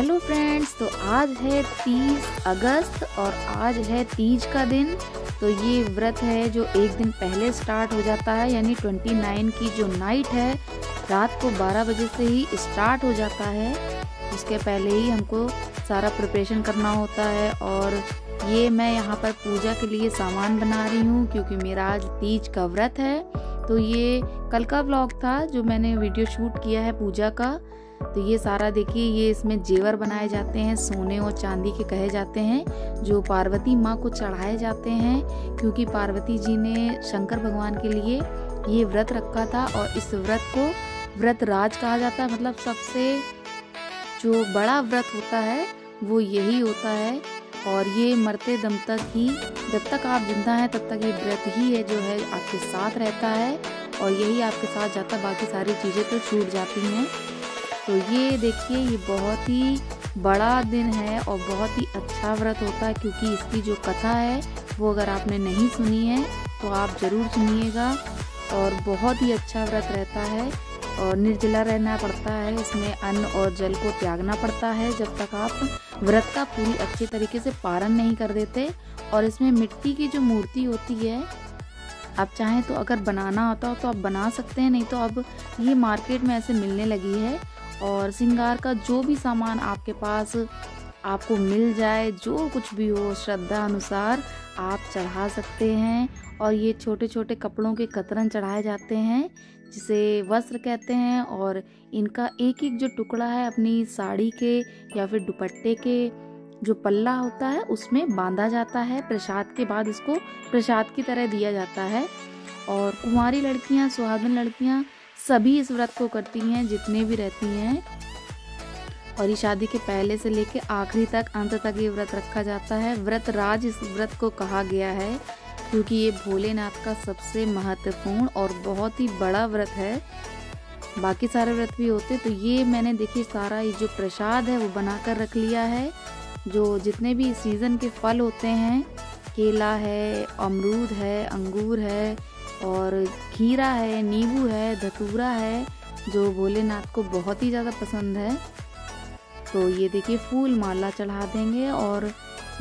Hello friends, तो आज है 30 अगस्त और आज है तीज का दिन। तो ये व्रत है जो एक दिन पहले स्टार्ट हो जाता है, यानी 29 की जो नाइट है रात को 12 बजे से ही स्टार्ट हो जाता है। उसके पहले ही हमको सारा प्रिपरेशन करना होता है। और ये मैं यहाँ पर पूजा के लिए सामान बना रही हूँ क्योंकि मेरा आज तीज का व्रत है। तो ये कल का व्लॉग था जो मैंने वीडियो शूट किया है पूजा का। तो ये सारा देखिए, ये इसमें जेवर बनाए जाते हैं, सोने और चांदी के कहे जाते हैं, जो पार्वती माँ को चढ़ाए जाते हैं क्योंकि पार्वती जी ने शंकर भगवान के लिए ये व्रत रखा था। और इस व्रत को व्रत राज कहा जाता है, मतलब सबसे जो बड़ा व्रत होता है वो यही होता है। और ये मरते दम तक ही, जब तक आप जिंदा हैं तब तक ये व्रत ही है जो है आपके साथ रहता है और यही आपके साथ जाता, बाकी सारी चीज़ें तो छूट जाती हैं। तो ये देखिए, ये बहुत ही बड़ा दिन है और बहुत ही अच्छा व्रत होता है क्योंकि इसकी जो कथा है वो अगर आपने नहीं सुनी है तो आप ज़रूर सुनिएगा। और बहुत ही अच्छा व्रत रहता है और निर्जला रहना पड़ता है, इसमें अन्न और जल को त्यागना पड़ता है जब तक आप व्रत का पूरी अच्छे तरीके से पारण नहीं कर देते। और इसमें मिट्टी की जो मूर्ति होती है, आप चाहें तो अगर बनाना आता हो तो आप बना सकते हैं, नहीं तो अब ये मार्केट में ऐसे मिलने लगी है। और श्रृंगार का जो भी सामान आपके पास आपको मिल जाए, जो कुछ भी हो श्रद्धा अनुसार आप चढ़ा सकते हैं। और ये छोटे छोटे कपड़ों के कतरन चढ़ाए जाते हैं जिसे वस्त्र कहते हैं। और इनका एक एक जो टुकड़ा है अपनी साड़ी के या फिर दुपट्टे के जो पल्ला होता है उसमें बांधा जाता है। प्रसाद के बाद इसको प्रसाद की तरह दिया जाता है। और कुंवारी लड़कियां, सुहागन लड़कियां सभी इस व्रत को करती हैं, जितने भी रहती हैं। और ये शादी के पहले से लेके आखिरी तक, अंत तक ये व्रत रखा जाता है। व्रत राज इस व्रत को कहा गया है क्योंकि ये भोलेनाथ का सबसे महत्वपूर्ण और बहुत ही बड़ा व्रत है। बाकी सारे व्रत भी होते, तो ये मैंने देखिए सारा ये जो प्रसाद है वो बना कर रख लिया है। जो जितने भी सीज़न के फल होते हैं, केला है, अमरूद है, अंगूर है और खीरा है, नींबू है, धतूरा है, जो भोलेनाथ को बहुत ही ज़्यादा पसंद है। तो ये देखिए फूल माला चढ़ा देंगे। और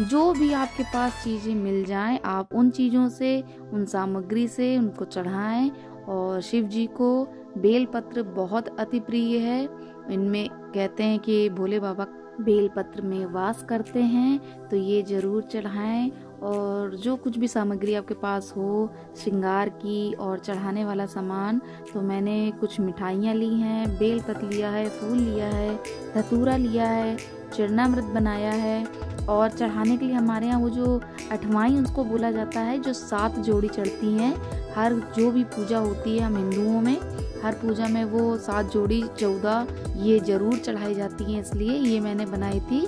जो भी आपके पास चीज़ें मिल जाएं, आप उन चीज़ों से, उन सामग्री से उनको चढ़ाएं। और शिव जी को बेलपत्र बहुत अति प्रिय है। इनमें कहते हैं कि भोले बाबा बेलपत्र में वास करते हैं, तो ये ज़रूर चढ़ाएं। और जो कुछ भी सामग्री आपके पास हो श्रृंगार की और चढ़ाने वाला सामान, तो मैंने कुछ मिठाइयाँ ली हैं, बेलपत्र लिया है, फूल लिया है, धतूरा लिया है, चरणामृत बनाया है। और चढ़ाने के लिए हमारे यहाँ वो जो अठवाई उसको बोला जाता है, जो 7 जोड़ी चढ़ती हैं। हर जो भी पूजा होती है हम हिंदुओं में, हर पूजा में वो 7 जोड़ी 14 ये ज़रूर चढ़ाई जाती हैं, इसलिए ये मैंने बनाई थी।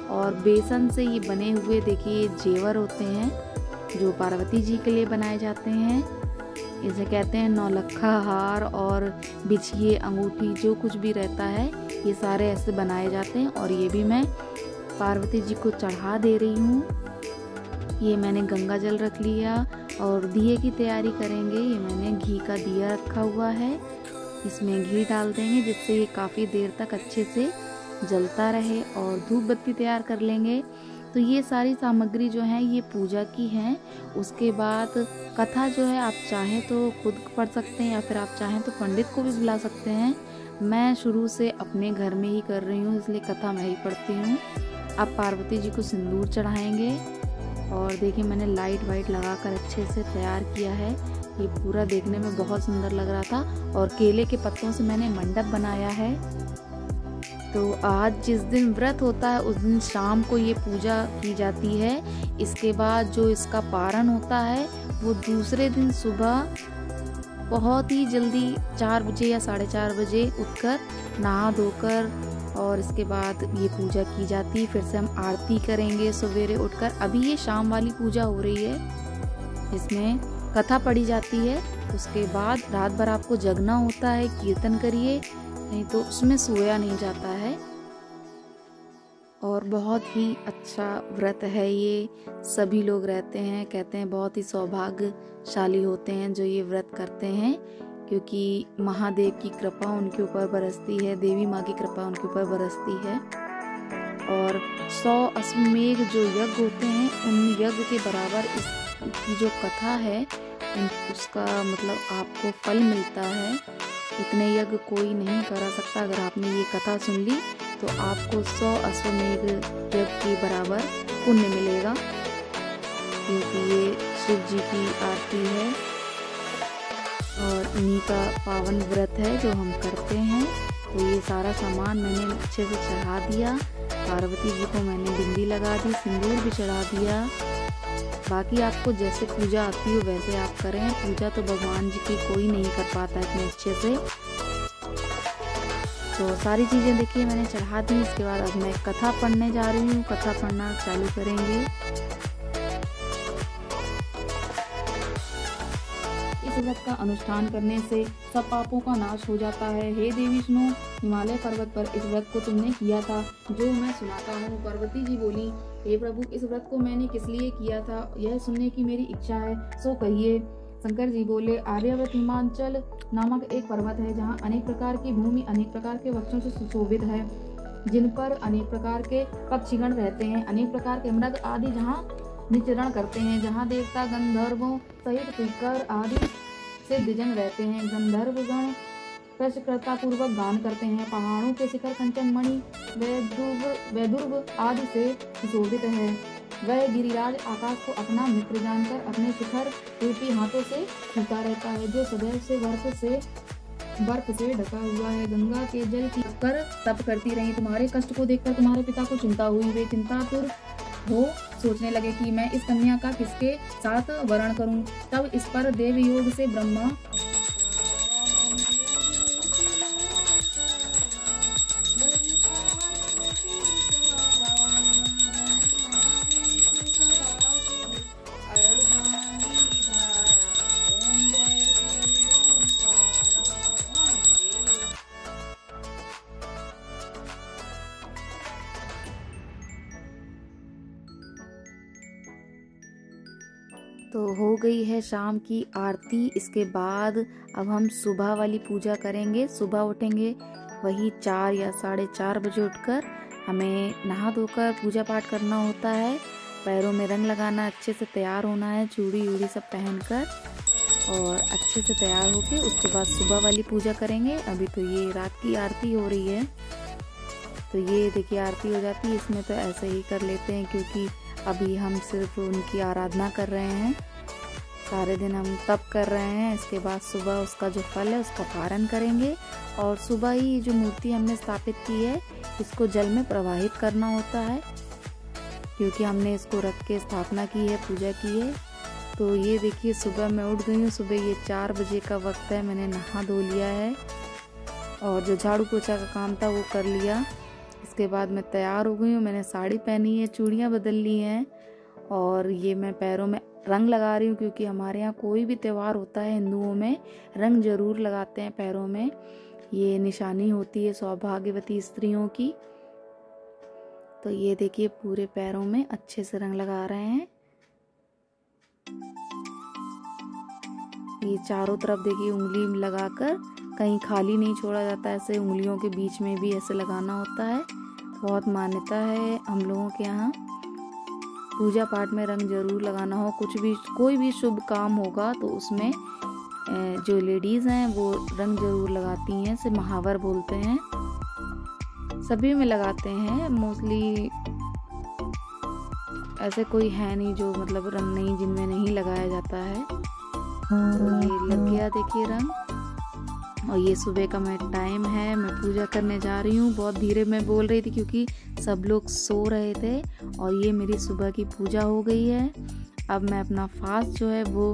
और बेसन से ये बने हुए देखिए जेवर होते हैं जो पार्वती जी के लिए बनाए जाते हैं। इसे कहते हैं नौलखा हार और बिछिए, अंगूठी, जो कुछ भी रहता है ये सारे ऐसे बनाए जाते हैं। और ये भी मैं पार्वती जी को चढ़ा दे रही हूँ। ये मैंने गंगा जल रख लिया और दिए की तैयारी करेंगे। ये मैंने घी का दिया रखा हुआ है, इसमें घी डाल देंगे जिससे ये काफ़ी देर तक अच्छे से जलता रहे। और धूप बत्ती तैयार कर लेंगे। तो ये सारी सामग्री जो है ये पूजा की हैं। उसके बाद कथा जो है आप चाहें तो खुद पढ़ सकते हैं या फिर आप चाहें तो पंडित को भी बुला सकते हैं। मैं शुरू से अपने घर में ही कर रही हूँ, इसलिए कथा मैं ही पढ़ती हूँ। अब पार्वती जी को सिंदूर चढ़ाएंगे। और देखिए मैंने लाइट वाइट लगा कर अच्छे से तैयार किया है। ये पूरा देखने में बहुत सुंदर लग रहा था। और केले के पत्तों से मैंने मंडप बनाया है। तो आज जिस दिन व्रत होता है उस दिन शाम को ये पूजा की जाती है। इसके बाद जो इसका पारण होता है वो दूसरे दिन सुबह बहुत ही जल्दी 4 बजे या 4:30 बजे उठकर नहा धोकर, और इसके बाद ये पूजा की जाती है। फिर से हम आरती करेंगे सवेरे उठकर। अभी ये शाम वाली पूजा हो रही है, इसमें कथा पढ़ी जाती है। उसके बाद रात भर आपको जगना होता है, कीर्तन करिए, नहीं तो उसमें सोया नहीं जाता है। और बहुत ही अच्छा व्रत है ये, सभी लोग रहते हैं, कहते हैं बहुत ही सौभाग्यशाली होते हैं जो ये व्रत करते हैं क्योंकि महादेव की कृपा उनके ऊपर बरसती है, देवी माँ की कृपा उनके ऊपर बरसती है। और 100 अश्वमेध जो यज्ञ होते हैं उन यज्ञ के बराबर इसकी जो कथा है उसका मतलब आपको फल मिलता है। इतने यज्ञ कोई नहीं करा सकता। अगर आपने ये कथा सुन ली तो आपको 100 अश्वमेध यज्ञ के बराबर पुण्य मिलेगा, क्योंकि ये शिव जी की आरती है और इन्हीं का पावन व्रत है जो हम करते हैं। तो ये सारा सामान मैंने अच्छे से चढ़ा दिया। पार्वती जी को मैंने बिंदी लगा दी, सिंदूर भी चढ़ा दिया। बाकी आपको जैसे पूजा आती हो वैसे आप करें। पूजा तो भगवान जी की कोई नहीं कर पाता इतने अच्छे से। तो सारी चीज़ें देखिए मैंने चढ़ा दी। इसके बाद अब मैं कथा पढ़ने जा रही हूँ। कथा पढ़ना चालू करेंगे। इस व्रत का अनुष्ठान करने से सब पापों का नाश हो जाता है। हे देवी सुनो, हिमालय पर्वत पर इस व्रत को तुमने किया था जो मैं सुनाता हूँ। पार्वती जी बोली, हे प्रभु, इस व्रत को मैंने किस लिए किया था यह सुनने की मेरी इच्छा है, सो कहिए। शंकर जी बोले, आर्यावर्त हिमाचल नामक एक पर्वत है जहाँ अनेक प्रकार की भूमि अनेक प्रकार के वृक्षों से सुशोभित है, जिन पर अनेक प्रकार के पक्षीगण रहते हैं, अनेक प्रकार के मृग आदि जहाँ निचरण करते हैं, जहाँ देवता गंधर्वों सहित किंकर आदि सिद्धजन रहते हैं। गंधर्वगण प्रश्नकर्ता पूर्वक गान करते हैं। पहाड़ों के शिखर कंचन मणि वैदुर्भ आदि से सुशोभित है। वह गिरिराज आकाश को अपना मित्र जानकर अपने शिखर रूपी हाथों से छूता रहता है, जो सदैव से बर्फ से ढका हुआ है। गंगा के जल की कर तप करती रही। तुम्हारे कष्ट को देखकर तुम्हारे पिता को चिंता हुई। वे चिंतातुर हो सोचने लगे कि मैं इस कन्या का किसके साथ वरण करूं। तब इस पर देव योग से ब्रह्मा तो हो गई है शाम की आरती। इसके बाद अब हम सुबह वाली पूजा करेंगे। सुबह उठेंगे वही 4 या 4:30 बजे उठकर हमें नहा धोकर पूजा पाठ करना होता है। पैरों में रंग लगाना, अच्छे से तैयार होना है, चूड़ी उड़ी सब पहनकर और अच्छे से तैयार होके उसके बाद सुबह वाली पूजा करेंगे। अभी तो ये रात की आरती हो रही है, तो ये देखिए आरती हो जाती है। इसमें तो ऐसे ही कर लेते हैं क्योंकि अभी हम सिर्फ उनकी आराधना कर रहे हैं। सारे दिन हम तप कर रहे हैं। इसके बाद सुबह उसका जो फल है उसका पारण करेंगे और सुबह ही जो मूर्ति हमने स्थापित की है इसको जल में प्रवाहित करना होता है, क्योंकि हमने इसको रख के स्थापना की है, पूजा की है। तो ये देखिए सुबह मैं उठ गई हूँ। सुबह ये 4 बजे का वक्त है। मैंने नहा धो लिया है और जो झाड़ू पोछा का काम था वो कर लिया। इसके बाद मैं तैयार हो गई हूँ। मैंने साड़ी पहनी है, चूड़ियाँ बदल ली हैं और ये मैं पैरों में रंग लगा रही हूँ, क्योंकि हमारे यहाँ कोई भी त्यौहार होता है हिंदुओं में रंग जरूर लगाते हैं पैरों में। ये निशानी होती है सौभाग्यवती स्त्रियों की। तो ये देखिए पूरे पैरों में अच्छे से रंग लगा रहे हैं। ये चारों तरफ देखिए उंगली लगाकर, कहीं खाली नहीं छोड़ा जाता, ऐसे उंगलियों के बीच में भी ऐसे लगाना होता है। बहुत मान्यता है हम लोगों के यहाँ। पूजा पाठ में रंग जरूर लगाना हो, कोई भी शुभ काम होगा तो उसमें जो लेडीज़ हैं वो रंग जरूर लगाती हैं। इसे महावर बोलते हैं। सभी में लगाते हैं मोस्टली, ऐसे कोई है नहीं जो मतलब रंग नहीं जिनमें नहीं लगाया जाता है। तो ये लग गया देखिए रंग। और ये सुबह का मैं टाइम है, मैं पूजा करने जा रही हूँ। बहुत धीरे मैं बोल रही थी क्योंकि सब लोग सो रहे थे। और ये मेरी सुबह की पूजा हो गई है। अब मैं अपना फास्ट जो है वो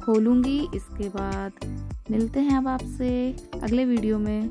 खोलूँगी। इसके बाद मिलते हैं अब आपसे अगले वीडियो में।